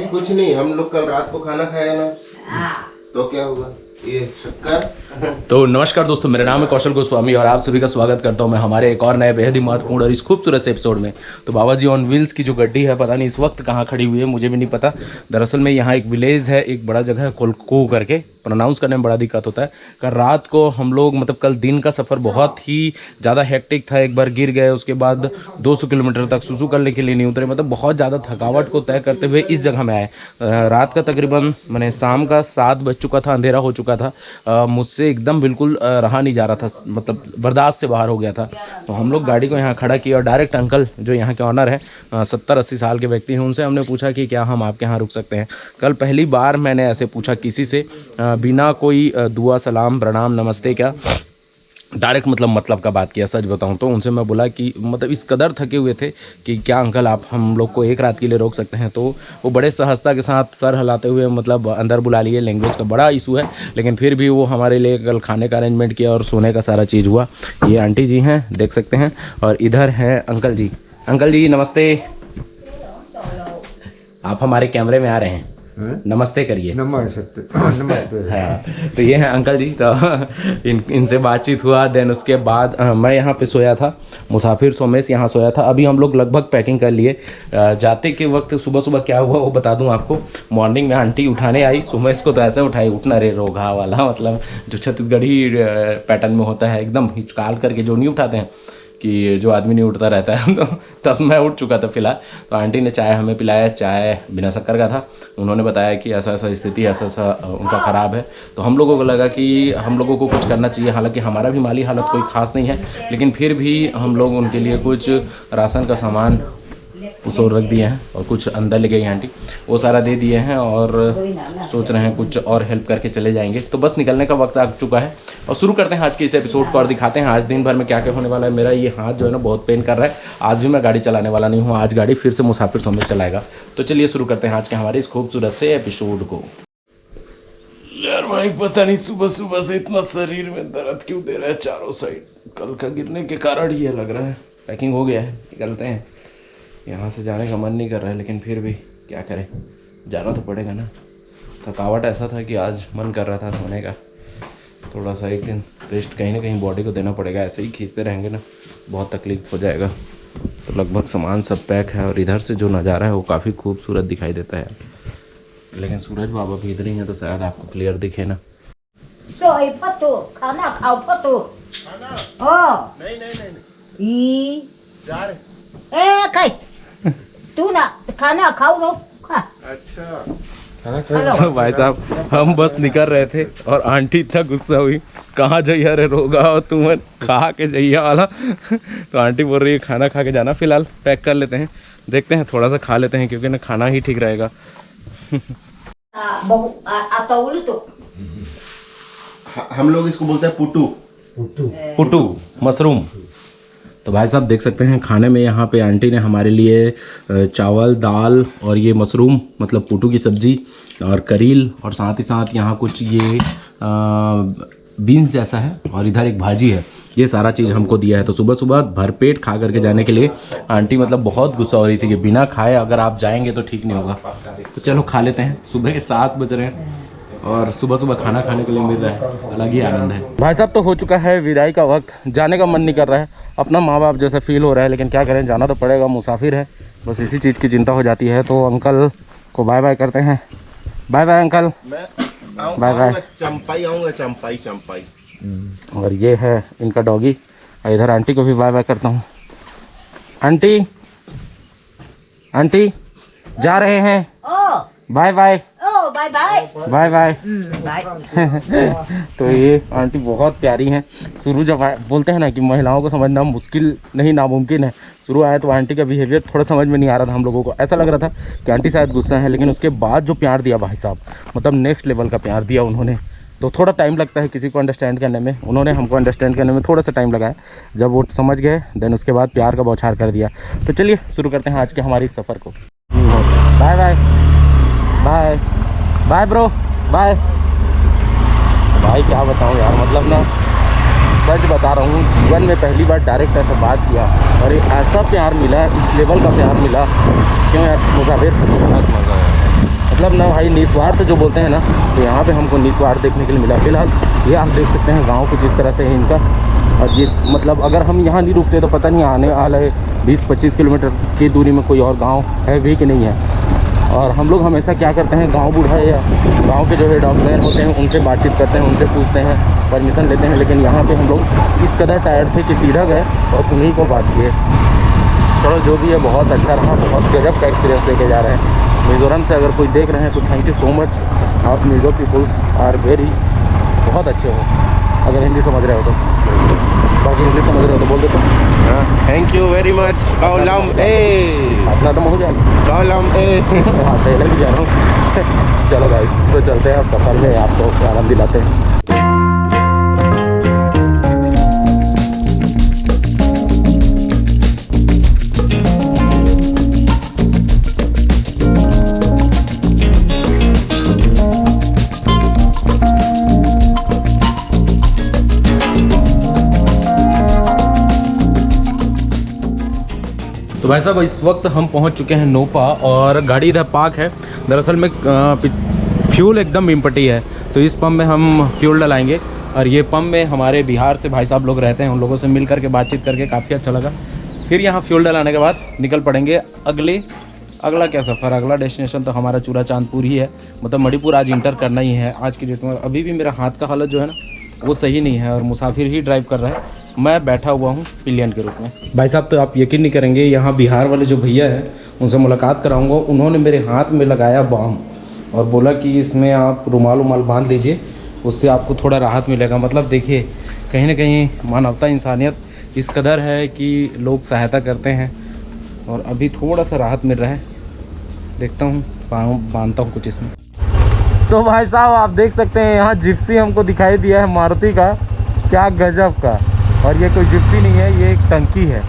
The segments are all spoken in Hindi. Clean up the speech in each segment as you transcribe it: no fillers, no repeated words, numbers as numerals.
कुछ नहीं, हम लोग कल रात को खाना खाया ना, तो क्या हुआ, ये शक्कर। तो नमस्कार दोस्तों, मेरा नाम है कौशल गोस्वामी और आप सभी का स्वागत करता हूं मैं हमारे एक और नए बेहद ही महत्वपूर्ण और इस खूबसूरत से एपिसोड में। तो बाबा जी ऑन व्हील्स की जो गड्डी है, पता नहीं इस वक्त कहाँ खड़ी हुई है, मुझे भी नहीं पता। दरअसल में यहाँ एक विलेज है, एक बड़ा जगह है कोलको करके, प्रोनाउंस करने में बड़ा दिक्कत होता है। कल रात को हम लोग मतलब कल दिन का सफ़र बहुत ही ज़्यादा हेक्टिक था, एक बार गिर गए, उसके बाद 200 किलोमीटर तक सुसु करने के लिए नहीं उतरे, मतलब बहुत ज़्यादा थकावट को तय करते हुए इस जगह में आए। रात का तकरीबन मैंने शाम का 7 बज चुका था, अंधेरा हो चुका था, मुझसे एकदम बिल्कुल रहा नहीं जा रहा था, मतलब बर्दाश्त से बाहर हो गया था। तो हम लोग गाड़ी को यहाँ खड़ा किया और डायरेक्ट अंकल जो यहाँ के ऑनर है, 70-80 साल के व्यक्ति हैं, उनसे हमने पूछा कि क्या हम आपके यहाँ रुक सकते हैं। कल पहली बार मैंने ऐसे पूछा किसी से, बिना कोई दुआ सलाम प्रणाम नमस्ते क्या, डायरेक्ट मतलब का बात किया। सच बताऊं तो उनसे मैं बोला कि मतलब इस कदर थके हुए थे कि क्या अंकल आप हम लोग को एक रात के लिए रोक सकते हैं। तो वो बड़े सहजता के साथ सर हिलाते हुए मतलब अंदर बुला लिए। लैंग्वेज का बड़ा इशू है, लेकिन फिर भी वो हमारे लिए कल खाने का अरेंजमेंट किया और सोने का सारा चीज़ हुआ। ये आंटी जी हैं, देख सकते हैं, और इधर हैं अंकल जी। अंकल जी नमस्ते, आप हमारे कैमरे में आ रहे हैं, नमस्ते करिए। नमस्ते। हाँ, तो ये हैं अंकल जी। तो इनसे बातचीत हुआ। देन उसके बाद मैं यहाँ पे सोया था, मुसाफिर सोमेश यहाँ सोया था। अभी हम लोग लगभग पैकिंग कर लिए। जाते के वक्त सुबह सुबह क्या हुआ वो बता दूँ आपको। मॉर्निंग में आंटी उठाने आई, सोमेश को तो ऐसे उठाई, उठना रे रोगा वाला, मतलब जो छत्तीसगढ़ी पैटर्न में होता है, एकदम हिचकाल करके जो नहीं उठाते हैं कि जो आदमी नहीं उठता रहता है। तो तब मैं उठ चुका था फिलहाल। तो आंटी ने चाय हमें पिलाया, चाय बिना शक्कर का था। उन्होंने बताया कि ऐसा ऐसा स्थिति, ऐसा ऐसा उनका ख़राब है। तो हम लोगों को लगा कि हम लोगों को कुछ करना चाहिए। हालांकि हमारा भी माली हालत कोई ख़ास नहीं है, लेकिन फिर भी हम लोग उनके लिए कुछ राशन का सामान उस और रख दिए हैं और कुछ अंदर ले गई आंटी, वो सारा दे दिए हैं और सोच रहे हैं कुछ और हेल्प करके चले जाएंगे। तो बस निकलने का वक्त आ चुका है और शुरू करते हैं आज के इस एपिसोड को और दिखाते हैं आज दिन भर में क्या क्या होने वाला है। मेरा ये हाथ जो है ना बहुत पेन कर रहा है। आज भी मैं गाड़ी चलाने वाला नहीं हूँ, आज गाड़ी फिर से मुसाफिर समझ चलाएगा। तो चलिए शुरू करते हैं आज के हमारे इस खूबसूरत से एपिसोड को। यार भाई पता नहीं सुबह सुबह से इतना शरीर में दर्द क्यों दे रहा है चारों साइड, कल का गिरने के कारण ही लग रहा है। पैकिंग हो गया है, निकलते हैं। यहाँ से जाने का मन नहीं कर रहा है, लेकिन फिर भी क्या करें, जाना तो पड़ेगा ना। थकावट ऐसा था कि आज मन कर रहा था सोने का। थोड़ा सा एक दिन रेस्ट कहीं ना कहीं बॉडी को देना पड़ेगा, ऐसे ही खींचते रहेंगे ना बहुत तकलीफ हो जाएगा। तो लगभग सामान सब पैक है और इधर से जो नज़ारा है वो काफ़ी खूबसूरत दिखाई देता है। लेकिन सूरज बाबा भी इधर ही है तो शायद आपको क्लियर दिखे ना। खाना खाओ पतो। नहीं जा रहे तू ना खाना खाओ रो खा। अच्छा तो भाई साहब हम बस निकल रहे थे और आंटी इतना गुस्सा हुई, कहाँ जाइए रे रोगा और तुम खा के जाइए वाला। तो आंटी बोल रही है खाना खा के जाना। फिलहाल पैक कर लेते हैं, देखते हैं थोड़ा सा खा लेते हैं क्योंकि ना खाना ही ठीक रहेगा। हम लोग इसको बोलते हैं पुटू। पुटू मशरूम। तो भाई साहब देख सकते हैं खाने में यहाँ पे आंटी ने हमारे लिए चावल दाल और ये मशरूम मतलब पुटू की सब्ज़ी और करील और साथ ही साथ यहाँ कुछ ये बीन्स जैसा है और इधर एक भाजी है, ये सारा चीज़ हमको दिया है। तो सुबह सुबह भरपेट खा करके जाने के लिए आंटी मतलब बहुत गुस्सा हो रही थी कि बिना खाए अगर आप जाएंगे तो ठीक नहीं होगा। तो चलो खा लेते हैं। सुबह के 7 बज रहे हैं और सुबह सुबह खाना खाने के लिए मिल रहा है, अलग ही आनंद है। भाई साहब तो हो चुका है विदाई का वक्त, जाने का मन नहीं कर रहा है, अपना माँ बाप जैसा फील हो रहा है, लेकिन क्या करें, जाना तो पड़ेगा, मुसाफिर है, बस इसी चीज़ की चिंता हो जाती है। तो अंकल को बाय बाय करते हैं। Bye bye uncle. Bye bye. चंपाई आऊँगा, चंपाई चंपाई। और ये है इनका डॉगी। और इधर आंटी को भी बाय बाय करता हूँ। आंटी आंटी जा रहे हैं, bye bye bye bye bye bye. Bye. तो ये आंटी बहुत प्यारी हैं। शुरू जब बोलते हैं ना कि महिलाओं को समझना मुश्किल नहीं नामुमकिन है, शुरू आया तो आंटी का बिहेवियर थोड़ा समझ में नहीं आ रहा था। हम लोगों को ऐसा लग रहा था कि आंटी शायद गुस्सा है, लेकिन उसके बाद जो प्यार दिया भाई साहब, मतलब नेक्स्ट लेवल का प्यार दिया उन्होंने। तो थोड़ा टाइम लगता है किसी को अंडरस्टैंड करने में, उन्होंने हमको अंडरस्टैंड करने में थोड़ा सा टाइम लगाया। जब वो समझ गए देन उसके बाद प्यार का बौछार कर दिया। तो चलिए शुरू करते हैं आज के हमारी सफ़र को। Bye bye bye bye bro bye. भाई क्या बताऊँ यार, मतलब ना सच बता रहा हूँ, जीवन में पहली बार डायरेक्ट ऐसा बात किया और एक ऐसा प्यार मिला, इस लेवल का प्यार मिला। क्यों यार मुसाफिर, बहुत मज़ा आया। मतलब ना भाई निस्वार्थ जो बोलते हैं ना, तो यहाँ पे हमको निस्वार्थ देखने के लिए मिला। फिलहाल ये आप देख सकते हैं गांव कुछ इस तरह से है इनका। और ये मतलब अगर हम यहाँ नहीं रुकते तो पता नहीं आने वाला है 20-25 किलोमीटर की दूरी में कोई और गांव है भी कि नहीं है। और हम लोग हमेशा क्या करते हैं, गांव बूढ़ा या गांव के जो है डॉक्टर होते हैं उनसे बातचीत करते हैं, उनसे पूछते हैं, परमिशन लेते हैं। लेकिन यहाँ पे हम लोग इस कदर टायर्ड थे कि सीधा गए और उन्हीं को बात किए। चलो जो भी है बहुत अच्छा रहा, बहुत गजब का एक्सपीरियंस लेके जा रहे हैं। मिज़ोरम से अगर कोई देख रहे हैं तो थैंक यू सो मच। आप मिज़ो पीपल्स आर वेरी, बहुत अच्छे हो। अगर हिंदी समझ रहे हो तो, बाकी इंग्लिश समझ रहे हो तो बोल देते हो। Thank you very much. कौलम ए अपना तो हो जाए। कौलम ए हाँ पहले भी जा रहा हूँ। चलो गाइस तो चलते हैं, अब सफर में आपको आनंद दिलाते हैं। तो भाई साहब इस वक्त हम पहुंच चुके हैं नोपा और गाड़ी इधर पार्क है। दरअसल में फ्यूल एकदम इम्पटी है, तो इस पंप में हम फ्यूल डलाएंगे। और ये पंप में हमारे बिहार से भाई साहब लोग रहते हैं, उन लोगों से मिल करके बातचीत करके काफ़ी अच्छा लगा। फिर यहाँ फ्यूल डलाने के बाद निकल पड़ेंगे अगला क्या सफ़र, अगला डेस्टिनेशन तो हमारा चूरा चांदपुर ही है। मतलब मणिपुर आज इंटर करना ही है आज की डेट में। अभी भी मेरा हाथ का हालत जो है ना वो सही नहीं है और मुसाफिर ही ड्राइव कर रहा है, मैं बैठा हुआ हूँ पिलियन के रूप में। भाई साहब तो आप यकीन नहीं करेंगे, यहाँ बिहार वाले जो भैया हैं उनसे मुलाकात कराऊंगा। उन्होंने मेरे हाथ में लगाया बाम और बोला कि इसमें आप रुमाल बांध लीजिए, उससे आपको थोड़ा राहत मिलेगा। मतलब देखिए कहीं ना कहीं मानवता इंसानियत इस कदर है कि लोग सहायता करते हैं और अभी थोड़ा सा राहत मिल रहा है। देखता हूँ बांधता हूँ कुछ इसमें। तो भाई साहब आप देख सकते हैं यहाँ जिप्सी हमको दिखाई दिया है मारुति का, क्या गजब का। और ये कोई जिप्सी नहीं है, ये एक टंकी है,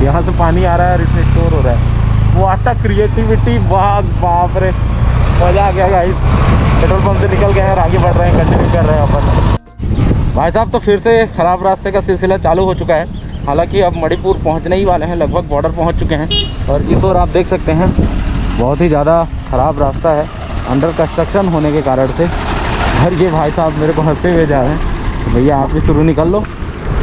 यहाँ से पानी आ रहा है और इसमें स्टोर हो रहा है। वाटा क्रिएटिविटी, वाह बाप रे, मज़ा आ गया गाइस। पेट्रोल पंप से निकल गए हैं और आगे बढ़ रहे हैं, कंटिन्यू कर रहे हैं अपन। भाई साहब तो फिर से ख़राब रास्ते का सिलसिला चालू हो चुका है। हालांकि अब मणिपुर पहुंचने ही वाले हैं, लगभग बॉर्डर पहुंच चुके हैं। और इस ओर आप देख सकते हैं बहुत ही ज़्यादा ख़राब रास्ता है अंडर कंस्ट्रक्शन होने के कारण से। और ये भाई साहब मेरे को हंसते हुए जा रहे हैं, भैया आप भी शुरू निकल लो।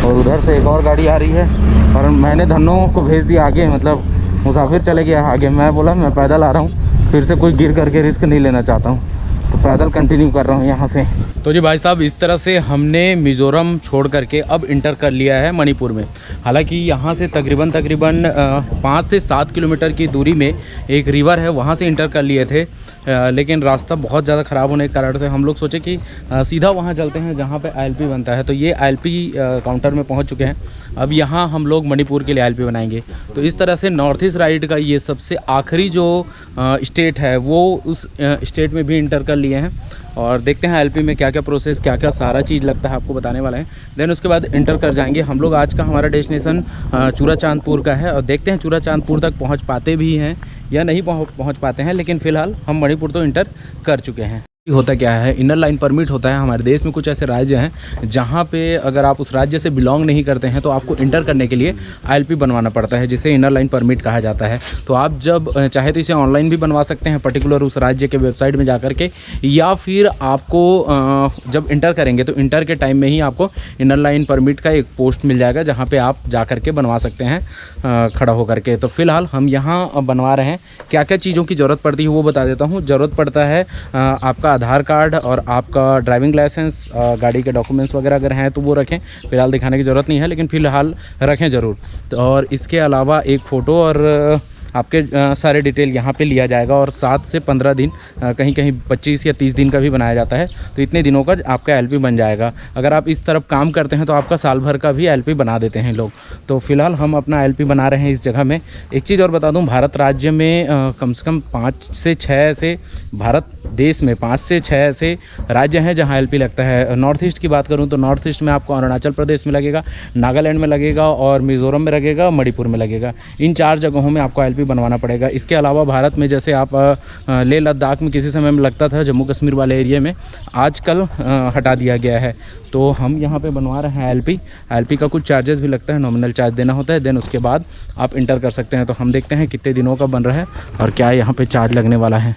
और उधर से एक और गाड़ी आ रही है और मैंने धनों को भेज दिया आगे, मतलब मुसाफिर चले गया आगे। मैं बोला मैं पैदल आ रहा हूँ, फिर से कोई गिर करके रिस्क नहीं लेना चाहता हूँ, तो पैदल कंटिन्यू कर रहा हूँ यहाँ से। तो जी भाई साहब इस तरह से हमने मिज़ोरम छोड़ करके अब इंटर कर लिया है मणिपुर में। हालांकि यहाँ से तकरीबन 5 से 7 किलोमीटर की दूरी में एक रिवर है, वहाँ से इंटर कर लिए थे। लेकिन रास्ता बहुत ज़्यादा ख़राब होने के कारण से हम लोग सोचे कि सीधा वहाँ चलते हैं जहाँ पे आईएलपी बनता है। तो ये आईएलपी काउंटर में पहुँच चुके हैं। अब यहाँ हम लोग मणिपुर के लिए आईएलपी बनाएंगे। तो इस तरह से नॉर्थ ईस्ट राइड का ये सबसे आखिरी जो स्टेट है वो उस स्टेट में भी इंटर कर लिए हैं। और देखते हैं आईएलपी में क्या क्या प्रोसेस, क्या क्या सारा चीज़ लगता है, आपको बताने वाला है। देन उसके बाद इंटर कर जाएंगे हम लोग। आज का हमारा डेस्टिनेशन चूरा चांदपुर का है और देखते हैं चूरा चांदपुर तक पहुंच पाते भी हैं या नहीं पहुंच पाते हैं। लेकिन फ़िलहाल हम मणिपुर तो इंटर कर चुके हैं। होता क्या है, इनर लाइन परमिट होता है। हमारे देश में कुछ ऐसे राज्य हैं जहाँ पे अगर आप उस राज्य से बिलोंग नहीं करते हैं तो आपको इंटर करने के लिए आईएलपी बनवाना पड़ता है, जिसे इनर लाइन परमिट कहा जाता है। तो आप जब चाहे तो इसे ऑनलाइन भी बनवा सकते हैं पर्टिकुलर उस राज्य के वेबसाइट में जा कर के, या फिर आपको जब इंटर करेंगे तो इंटर के टाइम में ही आपको इनर लाइन परमिट का एक पोस्ट मिल जाएगा जहाँ पर आप जा कर के बनवा सकते हैं खड़ा होकर के। तो फिलहाल हम यहाँ बनवा रहे हैं। क्या क्या चीज़ों की ज़रूरत पड़ती है वो बता देता हूँ। ज़रूरत पड़ता है आपका आधार कार्ड और आपका ड्राइविंग लाइसेंस, गाड़ी के डॉक्यूमेंट्स वगैरह अगर हैं तो वो रखें। फ़िलहाल दिखाने की ज़रूरत नहीं है, लेकिन फ़िलहाल रखें ज़रूर। और इसके अलावा एक फ़ोटो और आपके सारे डिटेल यहाँ पे लिया जाएगा। और 7 से 15 दिन, कहीं कहीं 25 या 30 दिन का भी बनाया जाता है। तो इतने दिनों का आपका एलपी बन जाएगा। अगर आप इस तरफ काम करते हैं तो आपका साल भर का भी एलपी बना देते हैं लोग। तो फिलहाल हम अपना एलपी बना रहे हैं इस जगह में। एक चीज़ और बता दूं, भारत राज्य में कम से कम 5 से 6 ऐसे, भारत देश में 5 से 6 ऐसे राज्य हैं जहाँ एलपी लगता है। नॉर्थ ईस्ट की बात करूँ तो नॉर्थ ईस्ट में आपको अरुणाचल प्रदेश में लगेगा, नागालैंड में लगेगा और मिज़ोरम में लगेगा, मणिपुर में लगेगा। इन 4 जगहों में आपको एलपी एलपी बनवाना पड़ेगा। इसके अलावा भारत में जैसे आप लेह लद्दाख में किसी समय में लगता था, जम्मू कश्मीर वाले एरिया में आजकल हटा दिया गया है। तो हम यहाँ पे बनवा रहे हैं एलपी का कुछ चार्जेस भी लगता है, नॉमिनल चार्ज देना होता है, देन उसके बाद आप इंटर कर सकते हैं। तो हम देखते हैं कितने दिनों का बन रहा है और क्या यहाँ पे चार्ज लगने वाला है।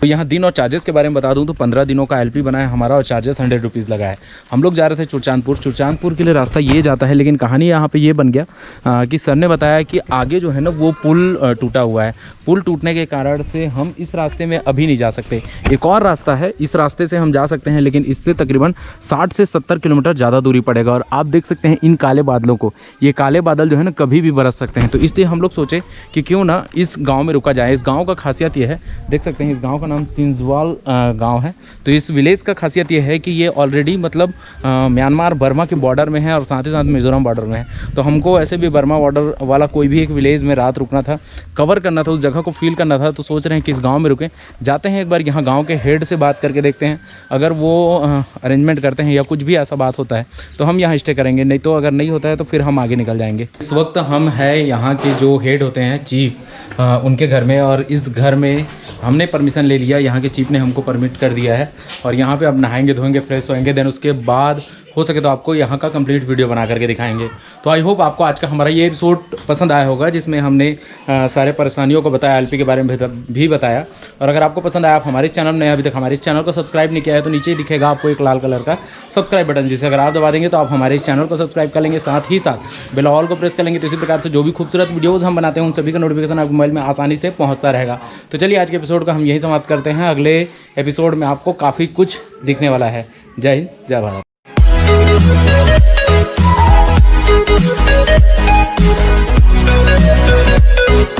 तो यहाँ दिन और चार्जेस के बारे में बता दूं तो 15 दिनों का एलपी बना है हमारा और चार्जेस 100 रुपीज़ लगा है। हम लोग जा रहे थे चुरचांदपुर के लिए रास्ता ये जाता है, लेकिन कहानी यहाँ पे ये बन गया कि सर ने बताया कि आगे जो है ना वो पुल टूटा हुआ है। पुल टूटने के कारण से हम इस रास्ते में अभी नहीं जा सकते। एक और रास्ता है, इस रास्ते से हम जा सकते हैं, लेकिन इससे तकरीबन 60 से 70 किलोमीटर ज़्यादा दूरी पड़ेगा। और आप देख सकते हैं इन काले बादलों को, ये काले बादल जो है ना कभी भी बरस सकते हैं। तो इसलिए हम लोग सोचे कि क्यों ना इस गाँव में रुका जाए। इस गाँव का खासियत ये है, देख सकते हैं इस गाँव का नाम सिंजवाल गांव है। तो इस विलेज का खासियत ये है कि ये ऑलरेडी मतलब म्यांमार बर्मा के बॉर्डर में है और साथ ही साथ मिज़ोरम बॉर्डर में है। तो हमको ऐसे भी बर्मा बॉर्डर वाला कोई भी एक विलेज में रात रुकना था, कवर करना था, उस जगह को फील करना था। तो सोच रहे हैं कि इस गांव में रुकें, जाते हैं एक बार यहाँ गांव के हेड से बात करके देखते हैं। अगर वो अरेंजमेंट करते हैं या कुछ भी ऐसा बात होता है तो हम यहाँ स्टे करेंगे, नहीं तो अगर नहीं होता है तो फिर हम आगे निकल जाएंगे। इस वक्त हम हैं यहाँ के जो हेड होते हैं चीफ, उनके घर में, और इस घर में हमने परमिशन ले लिया, यहाँ के चीफ ने हमको परमिट कर दिया है। और यहाँ पे अब नहाएंगे धोएंगे फ्रेश होएंगे, देन उसके बाद हो सके तो आपको यहाँ का कंप्लीट वीडियो बना करके दिखाएंगे। तो आई होप आपको आज का हमारा ये एपिसोड पसंद आया होगा, जिसमें हमने सारे परेशानियों को बताया, एलपी के बारे में भी बताया। और अगर आपको पसंद आया, आप हमारे चैनल में अभी तक हमारे इस चैनल को सब्सक्राइब नहीं किया है तो नीचे दिखेगा आपको एक लाल कलर का सब्सक्राइब बटन, जिसे अगर आप दबा देंगे तो आप हमारे इस चैनल को सब्सक्राइब कर लेंगे, साथ ही साथ बेल ऑल को प्रेस कर लेंगे। तो इसी प्रकार से जो भी खूबसूरत वीडियोज़ हम बनाते हैं उन सभी का नोटिफिकेशन आपके मोबाइल में आसानी से पहुँचता रहेगा। तो चलिए आज के एपिसोड का हम यही समाप्त करते हैं। अगले एपिसोड में आपको काफ़ी कुछ दिखने वाला है। जय हिंद, जय Bharat. We'll be right back.